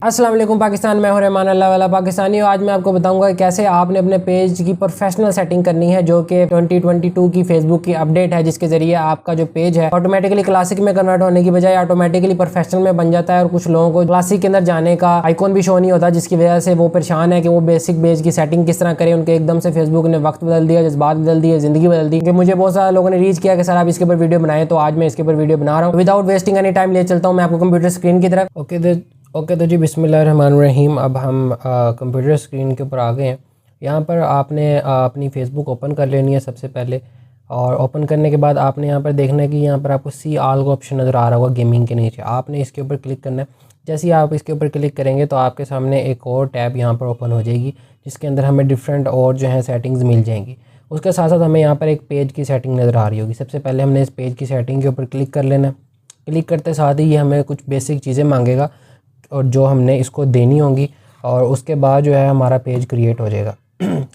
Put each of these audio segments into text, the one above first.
अस्सलाम वालेकुम पाकिस्तान, मैं हूं रहमान अल्लाह वाला पाकिस्तानी। आज मैं आपको बताऊंगा कैसे आपने अपने पेज की प्रोफेशनल सेटिंग करनी है, जो कि 2022 की फेसबुक की अपडेट है, जिसके ज़रिए आपका जो पेज है ऑटोमेटिकली क्लासिक में कन्वर्ट होने की बजाय ऑटोमेटिकली प्रोफेशनल में बन जाता है। और कुछ लोगों को क्लासिक के अंदर जाने का आइकॉन भी शो नहीं होता, जिसकी वजह से वो परेशान है कि वो बेसिक पेज की सेटिंग किस तरह करें। उनके एकदम से फेसबुक ने वक्त बदल दिया, जज्बात बदल दिए, ज़िंदगी बदल दी। मुझे बहुत सारे लोगों ने रीच किया कि सर आप इसके ऊपर वीडियो बनाएं, तो आज मैं इसके ऊपर वीडियो बना रहा हूँ। विदाउट वेस्टिंग एनी टाइम ले चलता हूँ मैं आपको कंप्यूटर स्क्रीन की तरफ। ओके तो जी बिस्मिल्लाहिर्रहमानिर्रहीम। अब हम कंप्यूटर स्क्रीन के ऊपर आ गए हैं। यहाँ पर आपने अपनी फ़ेसबुक ओपन कर लेनी है सबसे पहले। और ओपन करने के बाद आपने यहाँ पर देखना है कि यहाँ पर आपको सी ऑल का ऑप्शन नज़र आ रहा होगा गेमिंग के नीचे। आपने इसके ऊपर क्लिक करना है। जैसे ही आप इसके ऊपर क्लिक करेंगे तो आपके सामने एक और टैब यहाँ पर ओपन हो जाएगी, जिसके अंदर हमें डिफरेंट और जो है सेटिंग्स मिल जाएंगी। उसके साथ साथ हमें यहाँ पर एक पेज की सेटिंग नज़र आ रही होगी। सबसे पहले हमने इस पेज की सेटिंग के ऊपर क्लिक कर लेना है। क्लिक करते साथ ही ये हमें कुछ बेसिक चीज़ें मांगेगा और जो हमने इसको देनी होंगी, और उसके बाद जो है हमारा पेज क्रिएट हो जाएगा।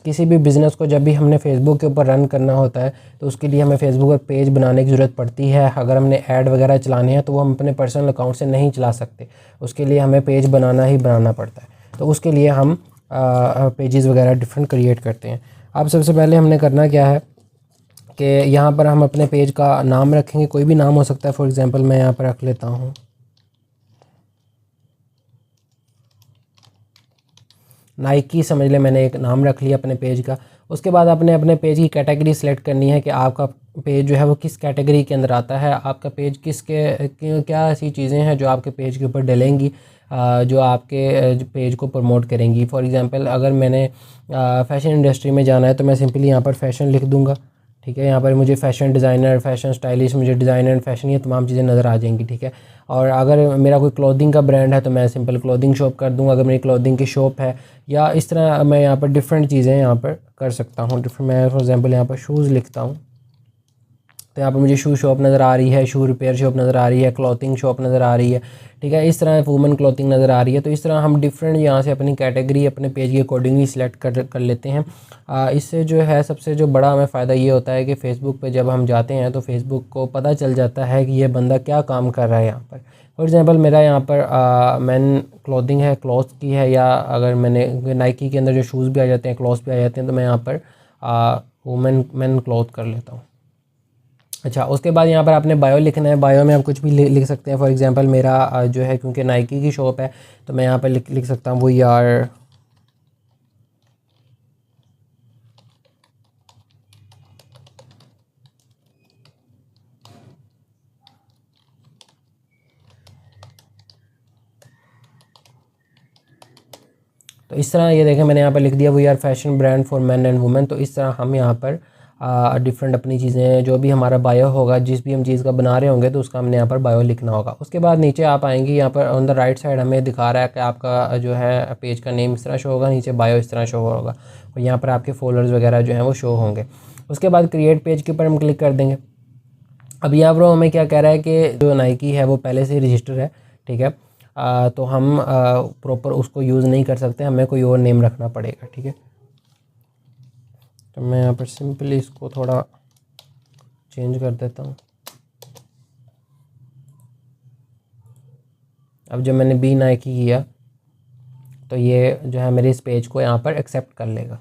किसी भी बिज़नेस को जब भी हमने फेसबुक के ऊपर रन करना होता है तो उसके लिए हमें फेसबुक पर पेज बनाने की ज़रूरत पड़ती है। अगर हमने ऐड वगैरह चलाने हैं तो वो हम अपने पर्सनल अकाउंट से नहीं चला सकते, उसके लिए हमें पेज बनाना ही बनाना पड़ता है। तो उसके लिए हम पेजेस वगैरह डिफरेंट क्रिएट करते हैं। अब सबसे पहले हमने करना क्या है कि यहाँ पर हम अपने पेज का नाम रखेंगे। कोई भी नाम हो सकता है। फॉर एग्ज़ाम्पल मैं यहाँ पर रख लेता हूँ नाइकी, समझ ले मैंने एक नाम रख लिया अपने पेज का। उसके बाद आपने अपने पेज की कैटेगरी सेलेक्ट करनी है कि आपका पेज जो है वो किस कैटेगरी के अंदर आता है। आपका पेज क्या ऐसी चीज़ें हैं जो आपके पेज के ऊपर डलेंगी, जो आपके पेज को प्रमोट करेंगी। फॉर एग्ज़ाम्पल अगर मैंने फ़ैशन इंडस्ट्री में जाना है तो मैं सिंपली यहाँ पर फ़ैशन लिख दूँगा। ठीक है, यहाँ पर मुझे फ़ैशन डिज़ाइनर, फ़ैशन स्टाइलिश, मुझे डिज़ाइनर एंड फ़ैशन, ये तमाम चीज़ें नज़र आ जाएंगी। ठीक है, और अगर मेरा कोई क्लोथिंग का ब्रांड है तो मैं सिंपल क्लोथिंग शॉप कर दूँगा। अगर मेरी क्लोथिंग की शॉप है, या इस तरह मैं यहाँ पर डिफरेंट चीज़ें यहाँ पर कर सकता हूँ। मैं फॉर एग्ज़ाम्पल यहाँ पर शूज़ लिखता हूँ तो यहाँ पर मुझे शू शॉप नज़र आ रही है, शू रिपेयर शॉप नज़र आ रही है, क्लॉथिंग शॉप नज़र आ रही है। ठीक है, इस तरह वुमेन क्लॉथिंग नज़र आ रही है। तो इस तरह हम डिफरेंट यहाँ से अपनी कैटेगरी अपने पेज के अकॉर्डिंगली सिलेक्ट कर लेते हैं। इससे जो है सबसे जो बड़ा हमें फ़ायदा ये होता है कि फ़ेसबुक पे जब हम जाते हैं तो फ़ेसबुक को पता चल जाता है कि ये बंदा क्या काम कर रहा है यहाँ पर। फॉर एग्ज़ाम्पल मेरा यहाँ पर मैन क्लॉथिंग है, क्लॉथ की है, या अगर मैंने नाइकी के अंदर जो शूज़ भी आ जाते हैं, क्लॉथ्स भी आ जाते हैं, तो मैं यहाँ पर वुमेन मैन क्लॉथ कर लेता हूँ। अच्छा, उसके बाद यहाँ पर आपने बायो लिखना है। बायो में आप कुछ भी लिख सकते हैं। फॉर एग्ज़ाम्पल मेरा जो है, क्योंकि नाइकी की शॉप है तो मैं यहाँ पर लिख सकता हूँ वी आर तो इस तरह ये देखें मैंने यहाँ पर लिख दिया we are fashion brand for men and women. तो इस तरह हम यहाँ पर डिफरेंट अपनी चीज़ें, जो भी हमारा बायो होगा, जिस भी हम चीज़ का बना रहे होंगे तो उसका हमने यहाँ पर बायो लिखना होगा। उसके बाद नीचे आप आएंगे, यहाँ पर ऑन द राइट साइड हमें दिखा रहा है कि आपका जो है पेज का नेम इस तरह शो होगा, नीचे बायो इस तरह शो होगा, और यहाँ पर आपके फोल्डर्स वगैरह जो हैं वो शो होंगे। उसके बाद क्रिएट पेज के ऊपर हम क्लिक कर देंगे। अब यहाँ पर हमें क्या कह रहा है कि जो नाइकी है वो पहले से ही रजिस्टर है। ठीक है, तो हम प्रॉपर उसको यूज़ नहीं कर सकते, हमें कोई और नेम रखना पड़ेगा। ठीक है, तो मैं यहाँ पर सिंपली इसको थोड़ा चेंज कर देता हूँ। अब जब मैंने बी नाइकी किया तो ये जो है मेरे इस पेज को यहाँ पर एक्सेप्ट कर लेगा।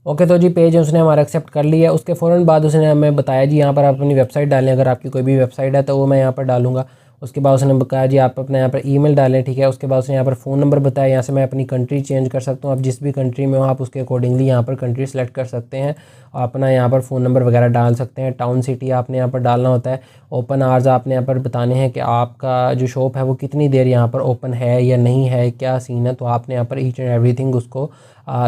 ओके, तो जी पेज उसने हमारा एक्सेप्ट कर लिया। उसके फ़ौरन बाद उसने हमें बताया जी यहाँ पर आप अपनी वेबसाइट डालें। अगर आपकी कोई भी वेबसाइट है तो वो मैं यहाँ पर डालूँगा। उसके बाद उसने बताया जी आप अपने यहाँ पर ईमेल डालें। ठीक है, उसके बाद उसने यहाँ पर फ़ोन नंबर बताया। यहाँ से मैं अपनी कंट्री चेंज कर सकता हूँ। आप जिस भी कंट्री में हो आप उसके अकॉर्डिंगली यहाँ पर कंट्री सेलेक्ट कर सकते हैं और अपना यहाँ पर फ़ोन नंबर वगैरह डाल सकते हैं। टाउन सिटी आपने यहाँ पर डालना होता है। ओपन आवर्स आपने यहाँ पर बताने हैं कि आपका जो शॉप है वो कितनी देर यहाँ पर ओपन है या नहीं है, क्या सीन है। तो आपने यहाँ पर ईच एंड एवरीथिंग उसको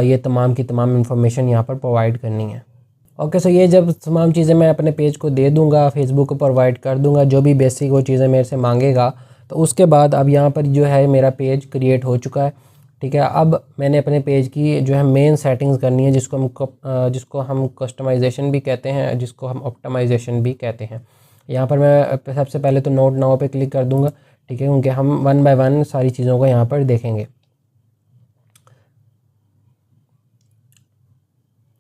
ये तमाम की तमाम इन्फॉर्मेशन यहाँ पर प्रोवाइड करनी है। ओके, सो ये जब तमाम चीज़ें मैं अपने पेज को दे दूँगा, फेसबुक को प्रोवाइड कर दूँगा, जो भी बेसिक वो चीज़ें मेरे से मांगेगा, तो उसके बाद अब यहाँ पर जो है मेरा पेज क्रिएट हो चुका है। ठीक है, अब मैंने अपने पेज की जो है मेन सेटिंग्स करनी है, जिसको हम कस्टमाइजेशन भी कहते हैं, जिसको हम ऑप्टिमाइजेशन भी कहते हैं। यहाँ पर मैं सबसे पहले तो नोट नाउ पे क्लिक कर दूँगा। ठीक है, क्योंकि हम वन बाय वन सारी चीज़ों को यहाँ पर देखेंगे।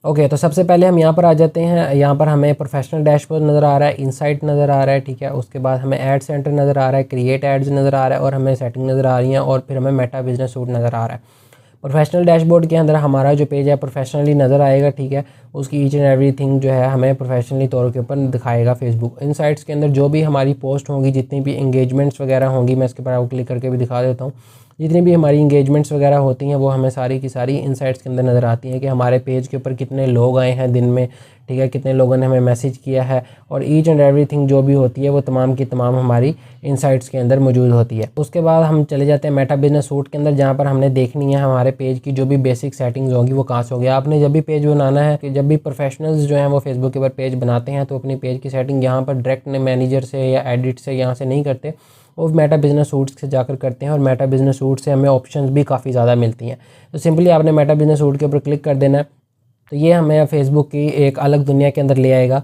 ओके तो सबसे पहले हम यहाँ पर आ जाते हैं। यहाँ पर हमें प्रोफेशनल डैशबोर्ड नज़र आ रहा है, इनसाइट नज़र आ रहा है, ठीक है। उसके बाद हमें ऐड सेंटर नज़र आ रहा है, क्रिएट एड्स नज़र आ रहा है और हमें सेटिंग नज़र आ रही है और फिर हमें मेटा बिजनेस सूट नज़र आ रहा है। प्रोफेशनल डैशबोर्ड के अंदर हमारा जो पेज है प्रोफेशनली नज़र आएगा, ठीक है। उसकी ईच एंड एवरीथिंग जो है हमें प्रोफेशनली तौर के ऊपर दिखाएगा फेसबुक। इनसाइट्स के अंदर जो भी हमारी पोस्ट होंगी, जितनी भी इंगेजमेंट्स वगैरह होंगी, मैं इसके ऊपर क्लिक करके भी दिखा देता हूँ। जितनी भी हमारी इंगेजमेंट्स वगैरह होती हैं वो हमें सारी की सारी इनसाइट्स के अंदर नज़र आती हैं कि हमारे पेज के ऊपर कितने लोग आए हैं दिन में, ठीक है, कितने लोगों ने हमें मैसेज किया है और ईच एंड एवरीथिंग जो भी होती है वो तमाम की तमाम हमारी इनसाइट्स के अंदर मौजूद होती है। उसके बाद हम चले जाते हैं मेटा बिजनेस सूट के अंदर, जहाँ पर हमने देखनी है हमारे पेज की जो भी बेसिक सेटिंग्स होंगी वो कहाँ से होगी। आपने जब भी पेज बनाना है, कि जब भी प्रोफेशनल्स जो हैं वो फेसबुक के ऊपर पेज बनाते हैं तो अपनी पेज की सेटिंग यहाँ पर डायरेक्ट मैनेजर से या एडिट से यहाँ से नहीं करते, वो मेटा बिजनेस सूट्स से जाकर करते हैं और मेटा बिजनेस सूट से हमें ऑप्शंस भी काफ़ी ज़्यादा मिलती हैं। तो सिंपली आपने मेटा बिजनेस सूट के ऊपर क्लिक कर देना है, तो ये हमें फेसबुक की एक अलग दुनिया के अंदर ले आएगा,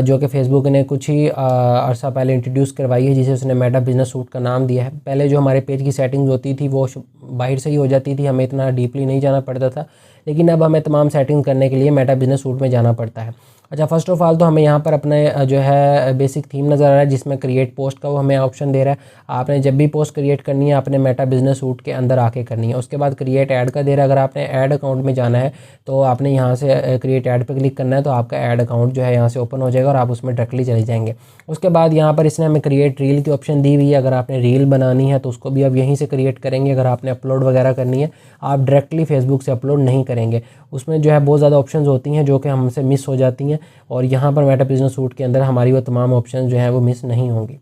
जो कि फेसबुक ने कुछ ही अरसा पहले इंट्रोड्यूस करवाई है, जिसे उसने मेटा बिजनेस सूट का नाम दिया है। पहले जो हमारे पेज की सेटिंग्स होती थी वो बाहर से ही हो जाती थी, हमें इतना डीपली नहीं जाना पड़ता था, लेकिन अब हमें तमाम सेटिंग करने के लिए मेटा बिजनेस सूट में जाना पड़ता है। अच्छा, फ़र्स्ट ऑफ़ ऑल तो हमें यहाँ पर अपने जो है बेसिक थीम नज़र आ रहा है जिसमें क्रिएट पोस्ट का वो हमें ऑप्शन दे रहा है। आपने जब भी पोस्ट क्रिएट करनी है आपने मेटा बिजनेस सूट के अंदर आके करनी है। उसके बाद क्रिएट ऐड का दे रहा है, अगर आपने ऐड अकाउंट में जाना है तो आपने यहाँ से क्रिएट ऐड पर क्लिक करना है, तो आपका ऐड अकाउंट जो है यहाँ से ओपन हो जाएगा और आप उसमें डायरेक्टली चले जाएंगे। उसके बाद यहाँ पर इसने हमें क्रिएट रील की ऑप्शन दी हुई है, अगर आपने रील बनानी है तो उसको भी आप यहीं से क्रिएट करेंगे। अगर आपने अपलोड वगैरह करनी है आप डायरेक्टली फेसबुक से अपलोड नहीं करेंगे, उसमें जो है बहुत ज़्यादा ऑप्शंस होती हैं जो कि हमसे मिस हो जाती हैं, और यहाँ पर मेटा बिजनेस सूट के अंदर हमारी वो तमाम ऑप्शन जो हैं वो मिस नहीं होंगी।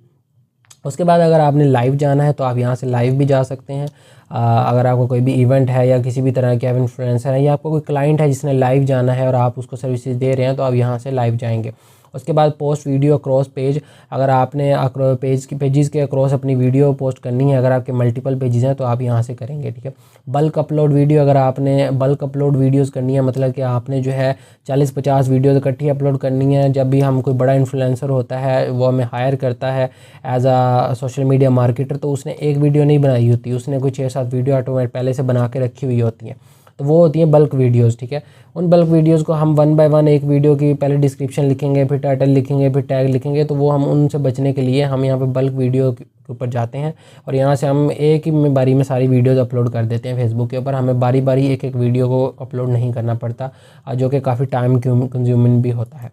उसके बाद अगर आपने लाइव जाना है तो आप यहाँ से लाइव भी जा सकते हैं। अगर आपको कोई भी इवेंट है या किसी भी तरह के इन्फ्लुएंसर है या आपको कोई क्लाइंट है जिसने लाइव जाना है और आप उसको सर्विसेज दे रहे हैं तो आप यहाँ से लाइव जाएंगे। उसके बाद पोस्ट वीडियो अक्रॉस पेज, अगर आपने पेजेस के अक्रॉस अपनी वीडियो पोस्ट करनी है, अगर आपके मल्टीपल पेजेस हैं तो आप यहाँ से करेंगे, ठीक है। बल्क अपलोड वीडियो, अगर आपने बल्क अपलोड वीडियोस करनी है, मतलब कि आपने जो है 40-50 वीडियोस इकट्ठी अपलोड करनी है। जब भी हम कोई बड़ा इन्फ्लुएंसर होता है वो हमें हायर करता है एज आ सोशल मीडिया मार्केटर, तो उसने एक वीडियो नहीं बनाई होती, उसने कोई 6-7 वीडियो ऑटोमेटिक पहले से बना के रखी हुई होती हैं, तो वो होती हैं बल्क वीडियोस, ठीक है। उन बल्क वीडियोस को हम 1 बाय 1 एक वीडियो की पहले डिस्क्रिप्शन लिखेंगे, फिर टाइटल लिखेंगे, फिर टैग लिखेंगे, तो वो हम उनसे बचने के लिए हम यहाँ पे बल्क वीडियो के ऊपर जाते हैं और यहाँ से हम एक ही बारी में सारी वीडियोस अपलोड कर देते हैं फेसबुक के ऊपर। हमें बारी बारी एक एक वीडियो को अपलोड नहीं करना पड़ता, जो कि काफ़ी टाइम कंज्यूमिंग भी होता है।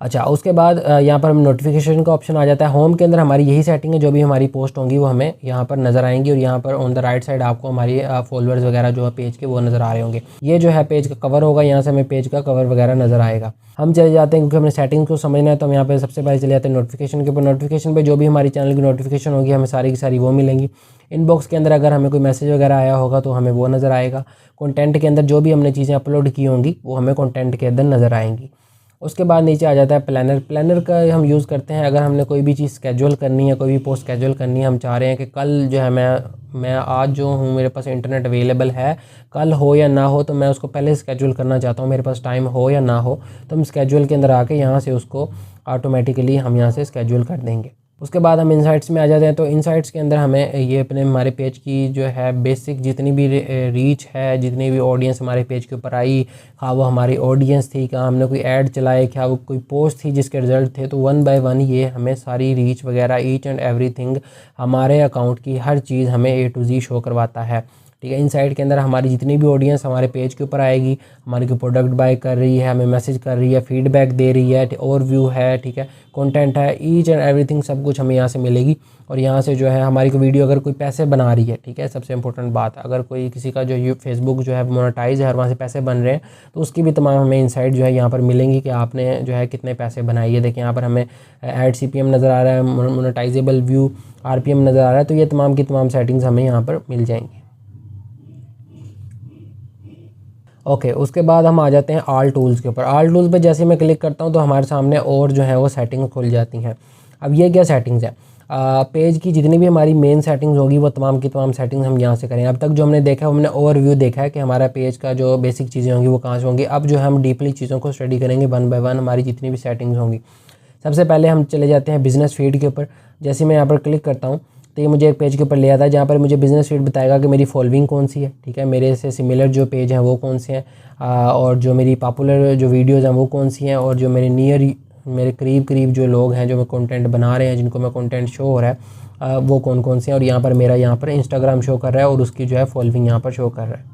अच्छा, उसके बाद यहाँ पर हम नोटिफिकेशन का ऑप्शन आ जाता है। होम के अंदर हमारी यही सेटिंग है, जो भी हमारी पोस्ट होंगी वो हमें यहाँ पर नज़र आएंगी और यहाँ पर ऑन द राइट साइड आपको हमारी फॉलोअर्स वगैरह जो है पेज के वो नज़र आ रहे होंगे। ये जो है पेज का कवर होगा, यहाँ से हमें पेज का कवर वगैरह नज़र आएगा। हम चले जाते हैं क्योंकि हमें सेटिंग्स को समझना है, तो हम यहाँ पर सबसे पहले चले जाते हैं नोटिफिकेशन के ऊपर। नोटिफिकेशन पर जो भी हमारी चैनल की नोटिफिकेशन होगी हमें सारी की सारी वो मिलेंगी। इनबॉक्स के अंदर अगर हमें कोई मैसेज वगैरह आया होगा तो हमें वो नज़र आएगा। कंटेंट के अंदर जो भी हमने चीज़ें अपलोड की होंगी वो हमें कंटेंट के अंदर नज़र आएंगी। उसके बाद नीचे आ जाता है प्लानर। प्लानर का हम यूज़ करते हैं अगर हमने कोई भी चीज़ स्केड्यूल करनी है, कोई भी पोस्ट स्केड्यूल करनी है, हम चाह रहे हैं कि कल जो है मैं आज जो हूँ मेरे पास इंटरनेट अवेलेबल है, कल हो या ना हो, तो मैं उसको पहले स्केड्यूल करना चाहता हूँ, मेरे पास टाइम हो या ना हो, तो हम स्केड्यूल के अंदर आके यहाँ से उसको ऑटोमेटिकली हम यहाँ से स्केड्यूल कर देंगे। उसके बाद हम इनसाइट्स में आ जाते हैं। तो इनसाइट्स के अंदर हमें ये अपने हमारे पेज की जो है बेसिक जितनी भी रीच है, जितनी भी ऑडियंस हमारे पेज के ऊपर आई, हाँ वो हमारी ऑडियंस थी, क्या हमने कोई ऐड चलाए, क्या वो कोई पोस्ट थी जिसके रिज़ल्ट थे, तो 1 बाय 1 ये हमें सारी रीच वगैरह ईच एंड एवरीथिंग हमारे अकाउंट की हर चीज़ हमें A to Z शो करवाता है, ठीक है। इनसाइट के अंदर हमारी जितनी भी ऑडियंस हमारे पेज के ऊपर आएगी, हमारी कोई प्रोडक्ट बाय कर रही है, हमें मैसेज कर रही है, फीडबैक दे रही है, और व्यू है, ठीक है, कंटेंट है, ईच एंड एवरीथिंग सब कुछ हमें यहाँ से मिलेगी। और यहाँ से जो है हमारी कोई वीडियो अगर कोई पैसे बना रही है, ठीक है, सबसे इंपॉर्टेंट बात, अगर कोई किसी का जो फेसबुक जो है मोनेटाइज है और वहाँ से पैसे बन रहे हैं तो उसकी भी तमाम हमें इनसाइट जो है यहाँ पर मिलेंगी कि आपने जो है कितने पैसे बनाए। ये देखिए यहाँ पर हमें ऐड CPM नज़र आ रहा है, मोनेटाइजेबल व्यू RPM नज़र आ रहा है, तो ये तमाम की तमाम सेटिंग्स हमें यहाँ पर मिल जाएंगी। ओके, उसके बाद हम आ जाते हैं ऑल टूल्स के ऊपर। ऑल टूल्स पे जैसे मैं क्लिक करता हूँ तो हमारे सामने और जो है वो सेटिंग्स खुल जाती हैं। अब ये क्या सेटिंग्स है, पेज की जितनी भी हमारी मेन सेटिंग्स होगी वो तमाम की तमाम सेटिंग्स हम यहाँ से करें। अब तक जो हमने देखा है हमने ओवरव्यू देखा है कि हमारा पेज का जो बेसिक चीज़ें होंगी वो कहाँ से होंगी। अब जो है हम डीपली चीज़ों को स्टडी करेंगे 1 बाय 1 हमारी जितनी भी सेटिंग्स होंगी। सबसे पहले हम चले जाते हैं बिज़नेस फीड के ऊपर। जैसे मैं यहाँ पर क्लिक करता हूँ तो ये मुझे एक पेज के ऊपर ले आता है जहाँ पर मुझे बिजनेस फीड बताएगा कि मेरी फॉलोइंग कौन सी है, ठीक है, मेरे से सिमिलर जो पेज हैं वो कौन से हैं, और जो मेरी पॉपुलर जो वीडियोज़ हैं वो कौन सी हैं, और जो मेरे मेरे करीब जो लोग हैं जो मैं कंटेंट बना रहे हैं, जिनको मैं कंटेंट शो हो रहा है, वो कौन कौन से हैं। और यहाँ पर मेरा यहाँ पर इंस्टाग्राम शो कर रहा है और उसकी जो है फॉलोइंग यहाँ पर शो कर रहा है।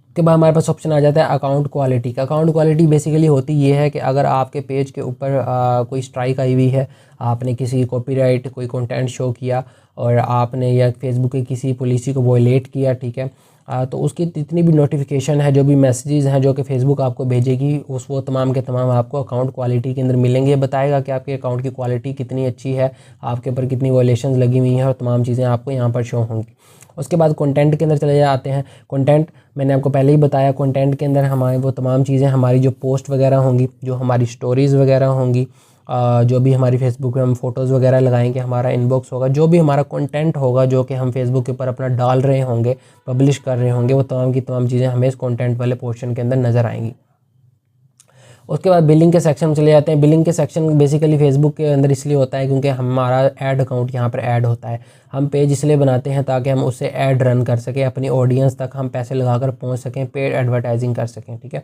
उसके बाद हमारे पास ऑप्शन आ जाता है अकाउंट क्वालिटी का। अकाउंट क्वालिटी बेसिकली होती ये है कि अगर आपके पेज के ऊपर कोई स्ट्राइक आई हुई है, आपने किसी कॉपीराइट कोई कंटेंट शो किया और आपने या फेसबुक की किसी पॉलिसी को वॉयलेट किया, ठीक है, तो उसकी जितनी भी नोटिफिकेशन है, जो भी मैसेजेस हैं जो कि फेसबुक आपको भेजेगी, वो तमाम के तमाम आपको अकाउंट क्वालिटी के अंदर मिलेंगे। बताएगा कि आपके अकाउंट की क्वालिटी कितनी अच्छी है, आपके ऊपर कितनी वॉयलेशंस लगी हुई हैं, और तमाम चीज़ें आपको यहाँ पर शो होंगी। उसके बाद कंटेंट के अंदर चले जाते हैं। कंटेंट मैंने आपको पहले ही बताया, कंटेंट के अंदर हमारे वो तमाम चीज़ें, हमारी जो पोस्ट वगैरह होंगी, जो हमारी स्टोरीज़ वगैरह होंगी, जो भी हमारी फेसबुक पे हम फ़ोटोज़ वगैरह लगाएंगे, हमारा इनबॉक्स होगा, जो भी हमारा कंटेंट होगा जो कि हम फेसबुक के ऊपर अपना डाल रहे होंगे, पब्लिश कर रहे होंगे, वो तमाम की तमाम चीज़ें हमें इस कंटेंट वाले पोर्शन के अंदर नज़र आएंगी। उसके बाद बिलिंग के सेक्शन में चले जाते हैं। बिलिंग के सेक्शन बेसिकली फेसबुक के अंदर इसलिए होता है क्योंकि हमारा ऐड अकाउंट यहाँ पर ऐड होता है। हम पेज इसलिए बनाते हैं ताकि हम उससे ऐड रन कर सकें, अपनी ऑडियंस तक हम पैसे लगाकर पहुँच सकें, पेड एडवर्टाइजिंग कर सकें, ठीक है।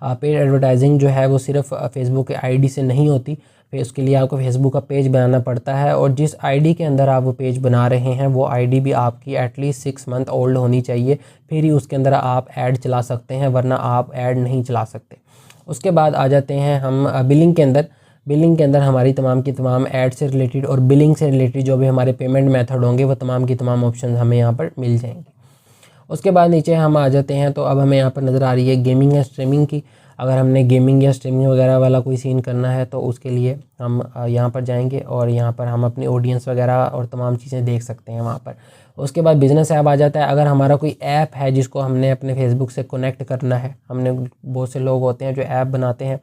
पेड एडवर्टाइजिंग जो है वो सिर्फ फेसबुक के आईडी से नहीं होती, फिर उसके लिए आपको फेसबुक का पेज बनाना पड़ता है, और जिस आईडी के अंदर आप वो पेज बना रहे हैं वो आईडी भी आपकी एटलीस्ट 6 मंथ ओल्ड होनी चाहिए, फिर ही उसके अंदर आप ऐड चला सकते हैं, वरना आप ऐड नहीं चला सकते। उसके बाद आ जाते हैं हम बिलिंग के अंदर। बिलिंग के अंदर हमारी तमाम की तमाम ऐड से रिलेटेड और बिलिंग से रिलेटेड जो भी हमारे पेमेंट मेथड होंगे वो तमाम की तमाम ऑप्शन हमें यहाँ पर मिल जाएंगे। उसके बाद नीचे हम आ जाते हैं, तो अब हमें यहाँ पर नज़र आ रही है गेमिंग या स्ट्रीमिंग की। अगर हमने गेमिंग या स्ट्रीमिंग वगैरह वाला कोई सीन करना है तो उसके लिए हम यहाँ पर जाएंगे और यहाँ पर हम अपनी ऑडियंस वगैरह और तमाम चीज़ें देख सकते हैं वहाँ पर। उसके बाद बिज़नेस ऐप आ जाता है। अगर हमारा कोई ऐप है जिसको हमने अपने फेसबुक से कनेक्ट करना है, हमने बहुत से लोग होते हैं जो ऐप बनाते हैं,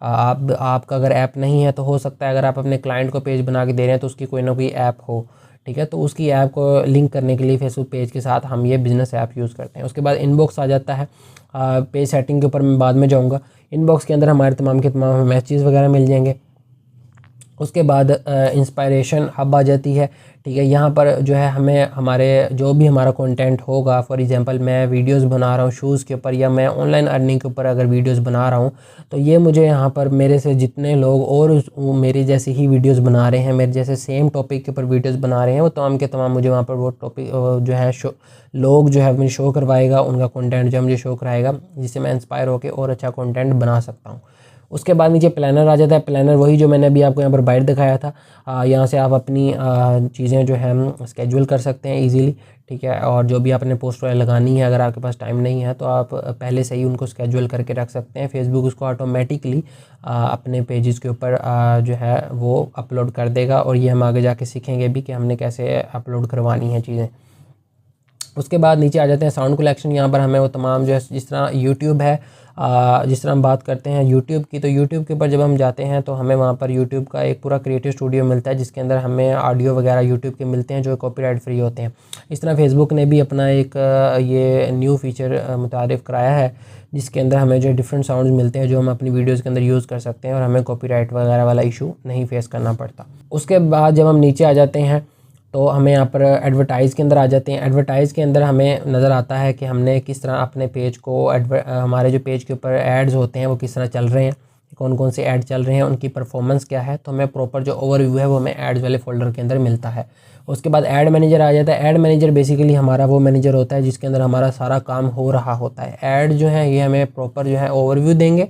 आपका अगर ऐप नहीं है तो हो सकता है अगर आप अपने क्लाइंट को पेज बना के दे रहे हैं तो उसकी कोई ना कोई ऐप हो, ठीक है, तो उसकी ऐप को लिंक करने के लिए फेसबुक पेज के साथ हम ये बिज़नेस ऐप यूज़ करते हैं। उसके बाद इनबॉक्स आ जाता है। पेज सेटिंग के ऊपर मैं बाद में जाऊँगा। इनबॉक्स के अंदर हमारे तमाम के तमाम मैसेज वगैरह मिल जाएंगे। उसके बाद इंस्पायरेशन हब आ जाती है, ठीक है। यहाँ पर जो है हमें हमारे जो भी हमारा कंटेंट होगा, फॉर एग्जांपल मैं वीडियोस बना रहा हूँ शूज़ के ऊपर या मैं ऑनलाइन अर्निंग के ऊपर अगर वीडियोस बना रहा हूँ, तो ये मुझे यहाँ पर मेरे से जितने लोग और मेरे जैसे ही वीडियोस बना रहे हैं, मेरे जैसे सेम टॉपिक के ऊपर वीडियोस बना रहे हैं, वो तमाम के तमाम मुझे वहाँ पर वो टॉपिक जो है लोग जो है मुझे शो करवाएगा, उनका कंटेंट जो मुझे शो कराएगा, जिससे मैं इंस्पायर होकर और अच्छा कंटेंट बना सकता हूँ। उसके बाद नीचे प्लानर आ जाता है। प्लानर वही जो मैंने अभी आपको यहाँ पर बाइट दिखाया था। यहाँ से आप अपनी चीज़ें जो है स्केड्यूल कर सकते हैं इजीली, ठीक है। और जो भी आपने पोस्ट लगानी है, अगर आपके पास टाइम नहीं है तो आप पहले से ही उनको स्केड्यूल करके रख सकते हैं। फेसबुक उसको ऑटोमेटिकली अपने पेजेस के ऊपर जो है वो अपलोड कर देगा, और ये हम आगे जाके सीखेंगे भी कि हमने कैसे अपलोड करवानी है चीज़ें। उसके बाद नीचे आ जाते हैं साउंड कलेक्शन। यहाँ पर हमें वो तमाम जो है, जिस तरह यूट्यूब है, जिस तरह हम बात करते हैं यूट्यूब की, तो यूट्यूब के ऊपर जब हम जाते हैं तो हमें वहाँ पर यूट्यूब का एक पूरा क्रिएटिव स्टूडियो मिलता है, जिसके अंदर हमें ऑडियो वगैरह यूट्यूब के मिलते हैं जो कॉपीराइट फ्री होते हैं। इस तरह फेसबुक ने भी अपना एक ये न्यू फीचर मुतारिफ़ कराया है, जिसके अंदर हमें जो डिफरेंट साउंड्स मिलते हैं जो हम अपनी वीडियोज़ के अंदर यूज़ कर सकते हैं, और हमें कॉपीराइट वगैरह वाला इशू नहीं फेस करना पड़ता। उसके बाद जब हम नीचे आ जाते हैं तो हमें यहाँ पर एडवर्टाइज़ के अंदर आ जाते हैं। एडवर्टाइज़ के अंदर हमें नज़र आता है कि हमने किस तरह अपने पेज को हमारे जो पेज के ऊपर एड्स होते हैं वो किस तरह चल रहे हैं, कौन कौन से ऐड चल रहे हैं, उनकी परफॉर्मेंस क्या है। तो हमें प्रॉपर जो ओवरव्यू है वो हमें एड्स वाले फोल्डर के अंदर मिलता है। उसके बाद ऐड मैनेजर आ जाता है। ऐड मैनेजर बेसिकली हमारा वो मैनेजर होता है जिसके अंदर हमारा सारा काम हो रहा होता है। ऐड जो है ये हमें प्रॉपर जो है ओवरव्यू देंगे,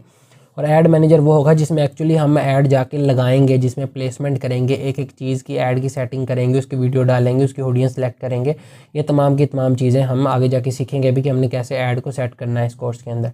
और ऐड मैनेजर वो होगा जिसमें एक्चुअली हम ऐड जाके लगाएंगे, जिसमें प्लेसमेंट करेंगे, एक एक चीज़ की ऐड की सेटिंग करेंगे, उसकी वीडियो डालेंगे, उसकी ऑडियंस सेलेक्ट करेंगे। ये तमाम की तमाम चीज़ें हम आगे जाके सीखेंगे भी कि हमने कैसे ऐड को सेट करना है इस कोर्स के अंदर।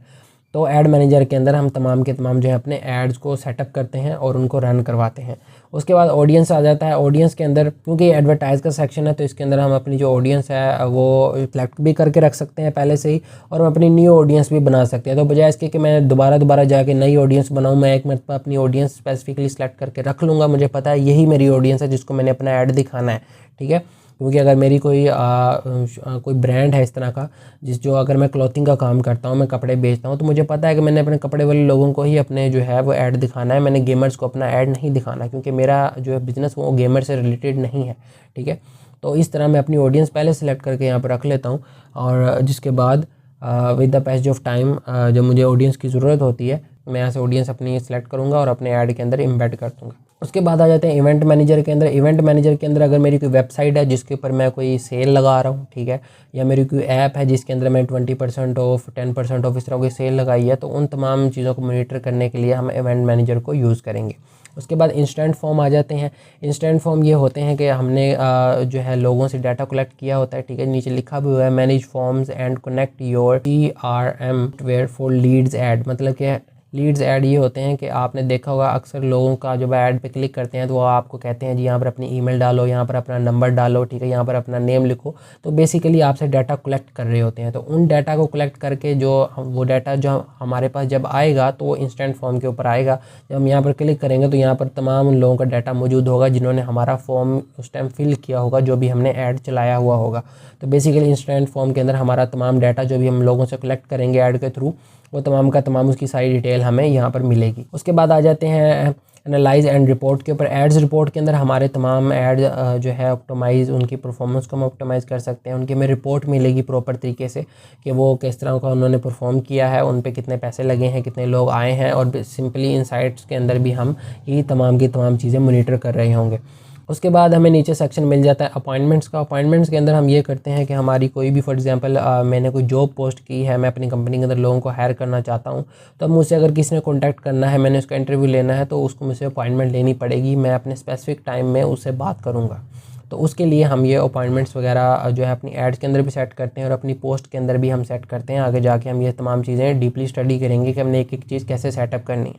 तो ऐड मैनेजर के अंदर हम तमाम के तमाम जो है अपने एड्स को सेटअप करते हैं और उनको रन करवाते हैं। उसके बाद ऑडियंस आ जाता है। ऑडियंस के अंदर क्योंकि एडवर्टाइज़ का सेक्शन है तो इसके अंदर हम अपनी जो ऑडियंस है वो सेलेक्ट भी करके रख सकते हैं पहले से ही, और हम अपनी न्यू ऑडियंस भी बना सकते हैं। तो बजाय इसके कि मैं दोबारा जाके नई ऑडियंस बनाऊँ, मैं एक मरतबा अपनी ऑडियंस स्पेसिफिकली सेलेक्ट करके रख लूँगा। मुझे पता है यही मेरी ऑडियंस है जिसको मैंने अपना ऐड दिखाना है, ठीक है। क्योंकि अगर मेरी कोई ब्रांड है इस तरह का जो अगर मैं क्लॉथिंग का काम करता हूँ, मैं कपड़े बेचता हूँ, तो मुझे पता है कि मैंने अपने कपड़े वाले लोगों को ही अपने जो है वो ऐड दिखाना है, मैंने गेमर्स को अपना ऐड नहीं दिखाना, क्योंकि मेरा जो है बिज़नेस वो गेमर से रिलेटेड नहीं है, ठीक है। तो इस तरह मैं अपनी ऑडियंस पहले सेलेक्ट करके यहाँ पर रख लेता हूँ, और जिसके बाद with the passage of time जब मुझे ऑडियंस की ज़रूरत होती है, मैं यहाँ से ऑडियंस अपनी सेलेक्ट करूँगा और अपने ऐड के अंदर एम्बेड कर दूँगा। उसके बाद आ जाते हैं इवेंट मैनेजर के अंदर। इवेंट मैनेजर के अंदर अगर मेरी कोई वेबसाइट है जिसके ऊपर मैं कोई सेल लगा रहा हूँ, ठीक है, या मेरी कोई ऐप है जिसके अंदर मैं 20% ऑफ, 10% ऑफ इस तरह की सेल लगाई है, तो उन तमाम चीज़ों को मॉनिटर करने के लिए हम इवेंट मैनेजर को यूज़ करेंगे। उसके बाद इंस्टेंट फॉर्म आ जाते हैं। इंस्टेंट फॉर्म ये होते हैं कि हमने जो है लोगों से डाटा कलेक्ट किया होता है, ठीक है, नीचे लिखा भी हुआ है manage forms and connect your CRM where for leads add. मतलब कि लीड्स ऐड ये होते हैं कि आपने देखा होगा अक्सर लोगों का जब ऐड पे क्लिक करते हैं तो वो आपको कहते हैं जी यहाँ पर अपनी ईमेल डालो, यहाँ पर अपना नंबर डालो, ठीक है, यहाँ पर अपना नेम लिखो। तो बेसिकली आपसे डाटा कलेक्ट कर रहे होते हैं। तो उन डाटा को कलेक्ट करके वो डाटा जो हमारे पास जब आएगा तो वो इंस्टेंट फॉर्म के ऊपर आएगा। जब हम यहाँ पर क्लिक करेंगे तो यहाँ पर तमाम उन लोगों का डाटा मौजूद होगा जिन्होंने हमारा फॉर्म उस टाइम फिल किया होगा, जो भी हमने ऐड चलाया हुआ होगा। तो बेसिकली इंस्टेंट फॉर्म के अंदर हमारा तमाम डाटा जो भी हम लोगों से कलेक्ट करेंगे ऐड के थ्रू, वो तमाम का तमाम उसकी सारी डिटेल हमें यहाँ पर मिलेगी। उसके बाद आ जाते हैं एनालाइज एंड रिपोर्ट के ऊपर। एड्स रिपोर्ट के अंदर हमारे तमाम ऐड जो है ऑप्टिमाइज़, उनकी परफॉर्मेंस को हम ऑप्टिमाइज़ कर सकते हैं। उनकी हमें रिपोर्ट मिलेगी प्रॉपर तरीके से कि वो किस तरह का उन्होंने परफॉर्म किया है, उन पे कितने पैसे लगे हैं, कितने लोग आए हैं, और सिंपली इनसाइट्स के अंदर भी हम यही तमाम की तमाम चीज़ें मोनीटर कर रहे होंगे। उसके बाद हमें नीचे सेक्शन मिल जाता है अपॉइंटमेंट्स का। अपॉइंटमेंट्स के अंदर हम ये करते हैं कि हमारी कोई भी फॉर एग्जांपल मैंने कोई जॉब पोस्ट की है, मैं अपनी कंपनी के अंदर लोगों को हायर करना चाहता हूँ, तो अब मुझसे अगर किसी ने कॉन्टैक्ट करना है, मैंने उसका इंटरव्यू लेना है, तो उसको मुझसे अपॉइंटमेंट लेनी पड़ेगी। मैं अपने स्पेसिफिक टाइम में उससे बात करूँगा। तो उसके लिए हम ये अपॉइंटमेंट्स वगैरह जो है अपनी एड्स के अंदर भी सेट करते हैं और अपनी पोस्ट के अंदर भी हम सेट करते हैं। आगे जाके हम ये तमाम चीज़ें डीपली स्टडी करेंगे कि हमने एक एक चीज़ कैसे सेटअप करनी है,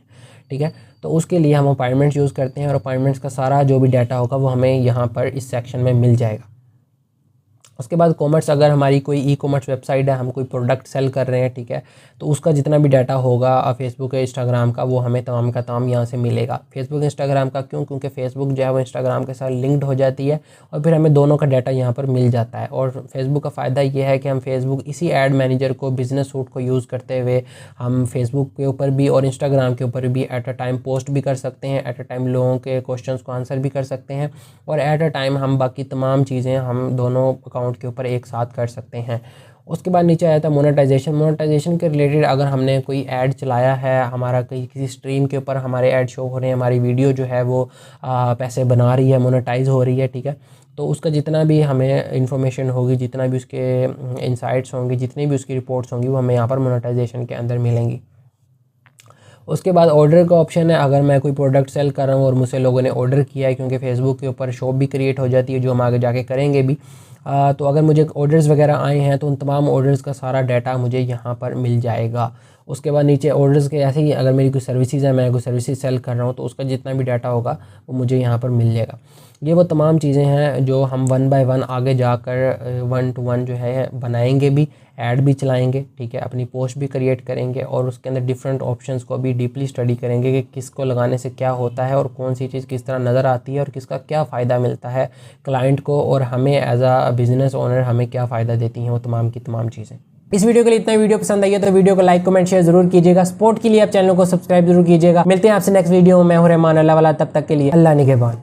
ठीक है। तो उसके लिए हम अपॉइंटमेंट्स यूज़ करते हैं और अपॉइंटमेंट्स का सारा जो भी डाटा होगा वो हमें यहाँ पर इस सेक्शन में मिल जाएगा। उसके बाद कॉमर्स, अगर हमारी कोई ई-कॉमर्स वेबसाइट है, हम कोई प्रोडक्ट सेल कर रहे हैं, ठीक है, तो उसका जितना भी डाटा होगा फेसबुक या इंस्टाग्राम का, वो हमें तमाम का तमाम यहाँ से मिलेगा। फेसबुक इंस्टाग्राम का क्यों? क्योंकि फेसबुक जो है वो इंस्टाग्राम के साथ लिंक्ड हो जाती है और फिर हमें दोनों का डाटा यहाँ पर मिल जाता है। और फेसबुक का फ़ायदा ये है कि हम फेसबुक इसी एड मैनेजर को, बिजनेस सूट को यूज़ करते हुए हम फेसबुक के ऊपर भी और इंस्टाग्राम के ऊपर भी एट अ टाइम पोस्ट भी कर सकते हैं, एट अ टाइम लोगों के क्वेश्चंस को आंसर भी कर सकते हैं, और एट अ टाइम हम बाकी तमाम चीज़ें हम दोनों अकाउंट के ऊपर एक साथ कर सकते हैं। उसके बाद नीचे आया था मोनेटाइजेशन। मोनेटाइजेशन के रिलेटेड अगर हमने कोई ऐड चलाया है, हमारा किसी स्ट्रीम के ऊपर हमारे ऐड शो हो रहे हैं, हमारी वीडियो जो है वो पैसे बना रही है, मोनेटाइज हो रही है, ठीक है, तो उसका जितना भी हमें इंफॉर्मेशन होगी, जितना भी उसके इंसाइट्स होंगे, जितनी भी उसकी रिपोर्ट्स होंगी, वो हमें यहाँ पर मोनेटाइजेशन के अंदर मिलेंगी। उसके बाद ऑर्डर का ऑप्शन है। अगर मैं कोई प्रोडक्ट सेल कर रहा हूँ और मुझसे लोगों ने ऑर्डर किया है, क्योंकि फेसबुक के ऊपर शॉप भी क्रिएट हो जाती है जो हम आगे जाके करेंगे भी, तो अगर मुझे ऑर्डर्स वगैरह आए हैं तो उन तमाम ऑर्डर्स का सारा डाटा मुझे यहाँ पर मिल जाएगा। उसके बाद नीचे ऑर्डर्स के ऐसे ही अगर मेरी कोई सर्विसेज है, मैं कोई सर्विसेज सेल कर रहा हूँ, तो उसका जितना भी डाटा होगा वो मुझे यहाँ पर मिल जाएगा। ये वो तमाम चीज़ें हैं जो हम 1 बाय 1 आगे जाकर 1 to 1 जो है बनाएंगे भी, ऐड भी चलाएंगे, ठीक है, अपनी पोस्ट भी क्रिएट करेंगे और उसके अंदर डिफरेंट ऑप्शंस को भी डीपली स्टडी करेंगे कि किसको लगाने से क्या होता है और कौन सी चीज़ किस तरह नज़र आती है और किसका क्या फ़ायदा मिलता है क्लाइंट को, और हमें एज अ बिज़नेस ओनर हमें क्या फ़ायदा देती हैं वो तमाम की तमाम चीज़ें। इस वीडियो के लिए इतना वीडियो पसंद आई है तो वीडियो को लाइक कमेंट शेयर जरूर कीजिएगा। सपोर्ट के लिए आप चैनल को सब्सक्राइब जरूर कीजिएगा। मिलते हैं आपसे नेक्स्ट वीडियो में। मैं हूं रहमान अल्लाह वाला, तब तक के लिए अल्लाह निगहबान।